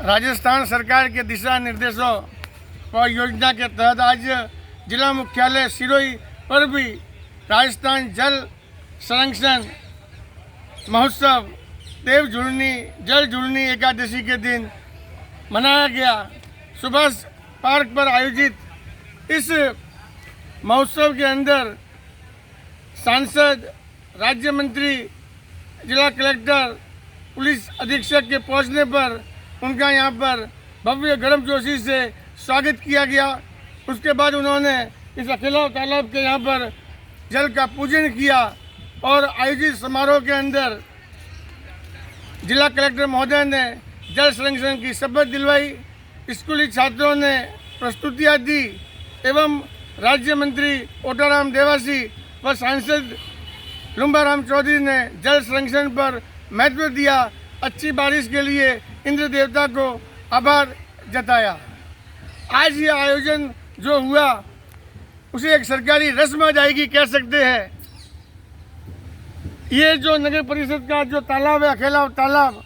राजस्थान सरकार के दिशा निर्देशों और योजना के तहत आज जिला मुख्यालय सिरोही पर भी राजस्थान जल संरक्षण महोत्सव देव झुलनी जल झुलनी एकादशी के दिन मनाया गया। सुभाष पार्क पर आयोजित इस महोत्सव के अंदर सांसद, राज्य मंत्री, जिला कलेक्टर, पुलिस अधीक्षक के पहुंचने पर उनका यहाँ पर भव्य गर्मजोशी से स्वागत किया गया। उसके बाद उन्होंने इस अकेला तालाब के यहाँ पर जल का पूजन किया और आयोजित समारोह के अंदर जिला कलेक्टर महोदय ने जल संरक्षण की शपथ दिलवाई। स्कूली छात्रों ने प्रस्तुतियाँ दी एवं राज्य मंत्री ओटाराम देवासी व सांसद लुम्बाराम चौधरी ने जल संरक्षण पर महत्व दिया। अच्छी बारिश के लिए इंद्र देवता को आभार जताया। आज ये आयोजन जो हुआ उसे एक सरकारी रस्म अदायगी कह सकते हैं। ये जो नगर परिषद का जो तालाब है, अकेला तालाब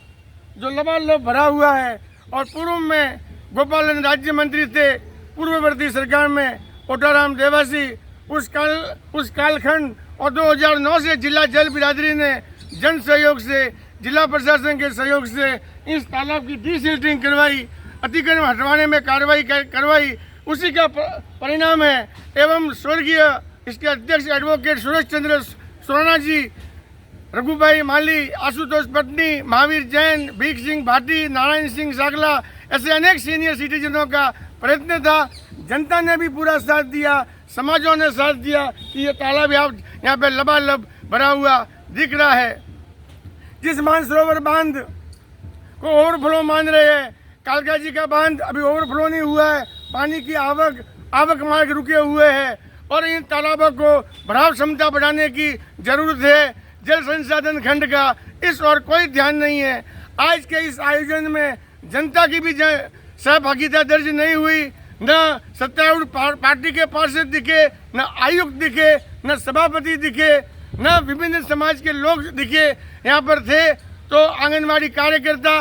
जो लबालब भरा हुआ है, और पूर्व में गोपालन राज्य मंत्री थे पूर्ववर्ती सरकार में ओटाराम देवासी, उस कालखंड और 2009 से जिला जल बिरादरी ने जन सहयोग से, जिला प्रशासन के सहयोग से इस तालाब की डीसिल्टिंग करवाई, अतिक्रमण हटवाने में कार्रवाई करवाई। उसी का परिणाम है। एवं स्वर्गीय इसके अध्यक्ष एडवोकेट सुरेश चंद्र सोराना जी, रघुभाई माली, आशुतोष पटनी, महावीर जैन, भीख सिंह भाटी, नारायण सिंह सागला, ऐसे अनेक सीनियर सिटीजनों का प्रयत्न था। जनता ने भी पूरा साथ दिया, समाजों ने साथ दिया कि ये तालाब यहाँ पे लबालब भरा हुआ दिख रहा है। जिस मानसरोवर बांध को ओवरफ्लो मान रहे हैं, कालका जी का बांध अभी ओवरफ्लो नहीं हुआ है, पानी की आवक मार्ग रुके हुए हैं और इन तालाबों को भराव क्षमता बढ़ाने की जरूरत है। जल संसाधन खंड का इस और कोई ध्यान नहीं है। आज के इस आयोजन में जनता की भी सहभागिता दर्ज नहीं हुई। न सत्तारूढ़ पार्टी के पार्षद दिखे, न आयुक्त दिखे, न सभापति दिखे, न विभिन्न समाज के लोग दिखे यहाँ पर थे। तो आंगनबाड़ी कार्यकर्ता,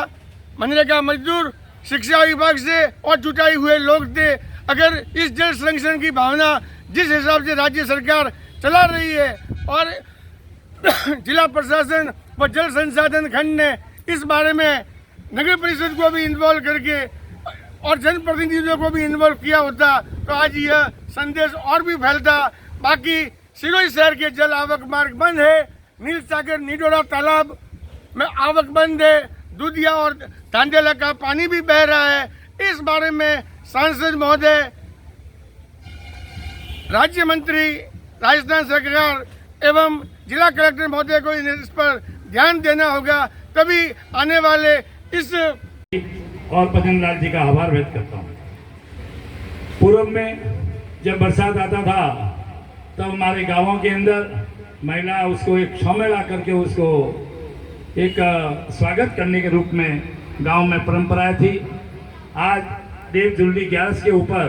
मनरेगा मजदूर, शिक्षा विभाग से और जुटाई हुए लोग थे। अगर इस जल संरक्षण की भावना जिस हिसाब से राज्य सरकार चला रही है और जिला प्रशासन व जल संसाधन खंड ने इस बारे में नगर परिषद को भी इन्वॉल्व करके और जनप्रतिनिधियों को भी इन्वॉल्व किया होता तो आज यह संदेश और भी फैलता। बाकी सिरोही शहर के जल आवक मार्ग बंद है, नील सागर निडोरा तालाब में आवक बंद है, दूधिया और धांधेला का पानी भी बह रहा है। इस बारे में सांसद महोदय, राज्य मंत्री, राजस्थान सरकार एवं जिला कलेक्टर महोदय को इस पर ध्यान देना होगा, तभी आने वाले इस और पतनलाल जी का आभार व्यक्त करता हूँ। पूर्व में जब बरसात आता था तब हमारे गांवों के अंदर महिला उसको एक छाव ला करके उसको एक स्वागत करने के रूप में गांव में परंपराएं थी। आज देव झुलनी ग्यारस के ऊपर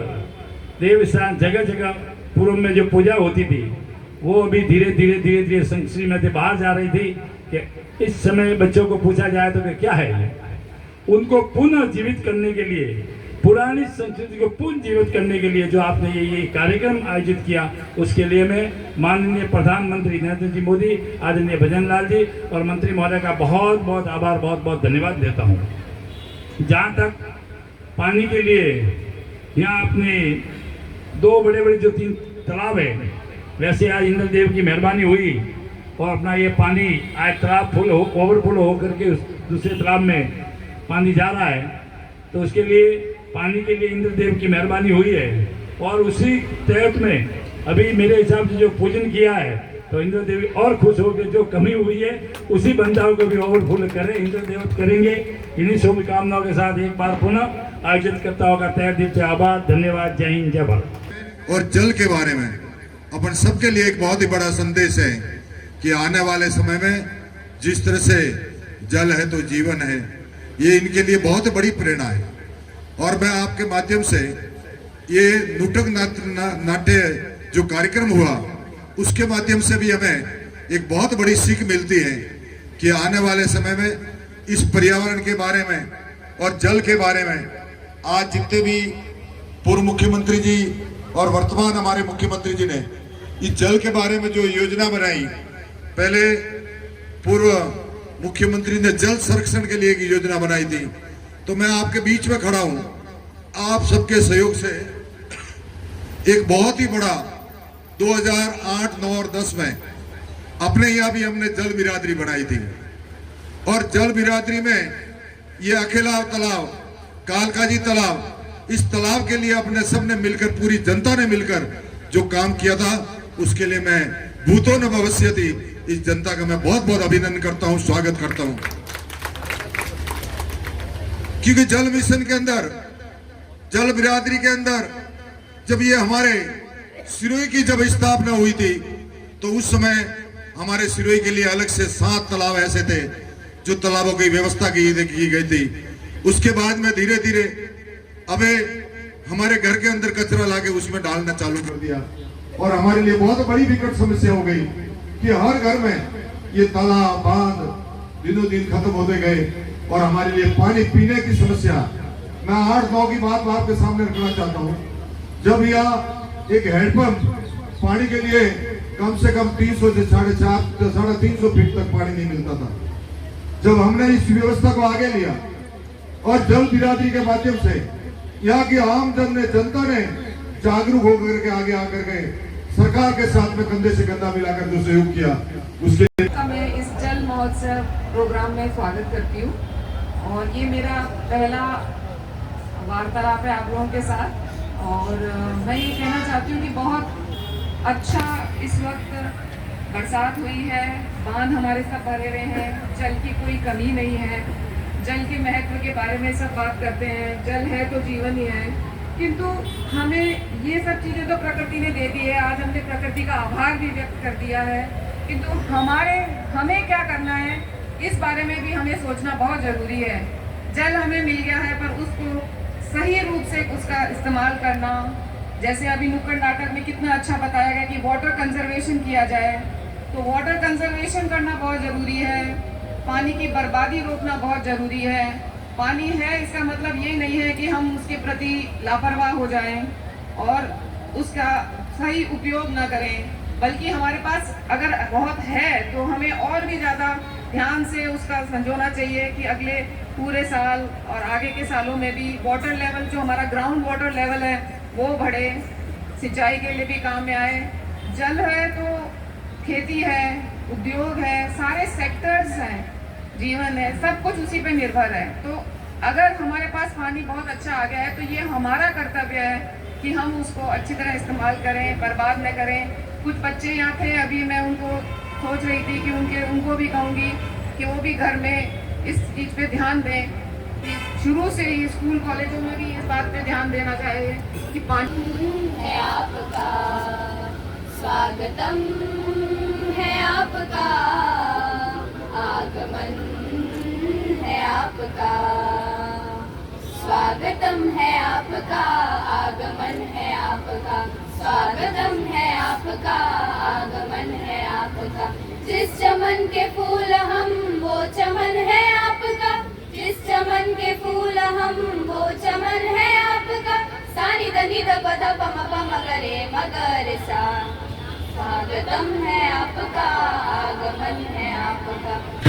देव स्थान जगह जगह पूर्व में जो पूजा होती थी वो अभी धीरे धीरे संस्कृति में से बाहर जा रही थी कि इस समय बच्चों को पूछा जाए तो क्या है, उनको पुनः जीवित करने के लिए, पुरानी संस्कृति को पुनः जीवित करने के लिए जो आपने ये कार्यक्रम आयोजित किया, उसके लिए मैं माननीय प्रधानमंत्री नरेंद्र जी मोदी, आदरणीय भजनलाल जी और मंत्री महोदय का बहुत बहुत आभार, बहुत बहुत धन्यवाद देता हूँ। जहाँ तक पानी के लिए यहाँ अपने दो बड़े बड़े जो 3 तालाब है, वैसे आज इंद्रदेव की मेहरबानी हुई और अपना ये पानी आज तालाब ओवरफ्लो हो करके दूसरे तालाब में पानी जा रहा है। तो उसके लिए पानी के लिए इंद्रदेव की मेहरबानी हुई है और उसी तहत में अभी मेरे हिसाब से जो पूजन किया है तो इंद्र देवी और खुश होकर जो कमी हुई है उसी बंधाओं को भी ओवरफुल करें, इंद्र देवत करेंगे। इन्हीं शुभकामनाओं के साथ एक बार पुनः आयोजित करता होगा तहे दिल से आभार, धन्यवाद, जय हिंद, जय भारत। और जल के बारे में अपन सबके लिए एक बहुत ही बड़ा संदेश है कि आने वाले समय में जिस तरह से जल है तो जीवन है, ये इनके लिए बहुत बड़ी प्रेरणा है। और मैं आपके माध्यम से ये नुटक नाट्य जो कार्यक्रम हुआ उसके माध्यम से भी हमें एक बहुत बड़ी सीख मिलती है कि आने वाले समय में इस पर्यावरण के बारे में और जल के बारे में आज जितने भी पूर्व मुख्यमंत्री जी और वर्तमान हमारे मुख्यमंत्री जी ने इस जल के बारे में जो योजना बनाई, पहले पूर्व मुख्यमंत्री ने जल संरक्षण के लिए एक योजना बनाई थी। तो मैं आपके बीच में खड़ा हूं, आप सबके सहयोग से एक बहुत ही बड़ा 2008, 9 और 10 में अपने यहाँ भी हमने जल बिरादरी बनाई थी। और जल बिरादरी में ये अकेला तालाब, कालकाजी तालाब, इस तालाब के लिए अपने सबने मिलकर, पूरी जनता ने मिलकर जो काम किया था, उसके लिए मैं भूतो न भविष्यति इस जनता का मैं बहुत बहुत अभिनंदन करता हूं, स्वागत करता हूं। क्योंकि जल मिशन के अंदर, जल बिरादरी के अंदर जब ये हमारे सिरोही की जब स्थापना हुई थी, तो उस समय हमारे सिरोही के लिए अलग से 7 तालाब ऐसे थे जो तालाबों की व्यवस्था की गई थी। उसके बाद में धीरे धीरे अबे हमारे घर के अंदर कचरा लाके उसमें डालना चालू कर दिया, और हमारे लिए बहुत बड़ी विकट समस्या हो गई कि हर घर में ये तालाब, बांध दिनों दिन खत्म होते गए, और हमारे लिए पानी पीने की समस्या। मैं 8-9 की बात आपके सामने रखना चाहता हूँ। जब यहाँ एक हैंडपंप पानी के लिए कम से कम 300 से 350 फीट तक पानी नहीं मिलता था, जब हमने इस व्यवस्था को आगे लिया और जल बिरादरी के माध्यम से यहाँ की आम जनता ने जागरूक होकर के आगे आकर के सरकार के साथ में कंधे से कंधा मिलाकर जो सहयोग किया, उसके मैं इस जल महोत्सव प्रोग्राम में स्वागत करती हूँ। और ये मेरा पहला वार्तालाप है आप लोगों के साथ। और मैं ये कहना चाहती हूँ कि बहुत अच्छा इस वक्त बरसात हुई है, बांध हमारे सब भरे हुए हैं, जल की कोई कमी नहीं है। जल के महत्व के बारे में सब बात करते हैं, जल है तो जीवन ही है, किंतु हमें ये सब चीज़ें तो प्रकृति ने दे दी है। आज हमने प्रकृति का आभार भी व्यक्त कर दिया है, किंतु हमें क्या करना है, इस बारे में भी हमें सोचना बहुत ज़रूरी है। जल हमें मिल गया है, पर उसको सही रूप से उसका इस्तेमाल करना, जैसे अभी नुक्कड़ नाटक में कितना अच्छा बताया गया कि वाटर कंजर्वेशन किया जाए, तो वाटर कंजर्वेशन करना बहुत ज़रूरी है। पानी की बर्बादी रोकना बहुत ज़रूरी है। पानी है इसका मतलब ये नहीं है कि हम उसके प्रति लापरवाह हो जाएं और उसका सही उपयोग ना करें, बल्कि हमारे पास अगर बहुत है तो हमें और भी ज़्यादा ध्यान से उसका संजोना चाहिए कि अगले पूरे साल और आगे के सालों में भी वाटर लेवल, जो हमारा ग्राउंड वाटर लेवल है, वो बढ़े, सिंचाई के लिए भी काम में आए। जल है तो खेती है, उद्योग है, सारे सेक्टर्स हैं, जीवन है, सब कुछ उसी पे निर्भर है। तो अगर हमारे पास पानी बहुत अच्छा आ गया है तो ये हमारा कर्तव्य है कि हम उसको अच्छी तरह इस्तेमाल करें, बर्बाद न करें। कुछ बच्चे यहाँ थे, अभी मैं उनको सोच रही थी कि उनको भी कहूँगी कि वो भी घर में इस चीज़ पे ध्यान दें कि शुरू से ही स्कूल कॉलेजों में भी इस बात पे ध्यान देना चाहिए कि पानी है आपका, स्वागतम है आपका, आगमन है आपका, स्वागतम है आपका, आगमन है आपका, स्वागतम है आपका, आगमन है आपका। जिस चमन के फूल हम वो चमन है आपका, जिस चमन के फूल हम वो चमन है आपका। सानी दनी द पद पम पम करे मगर सा, स्वागतम है आपका, आगमन है आपका।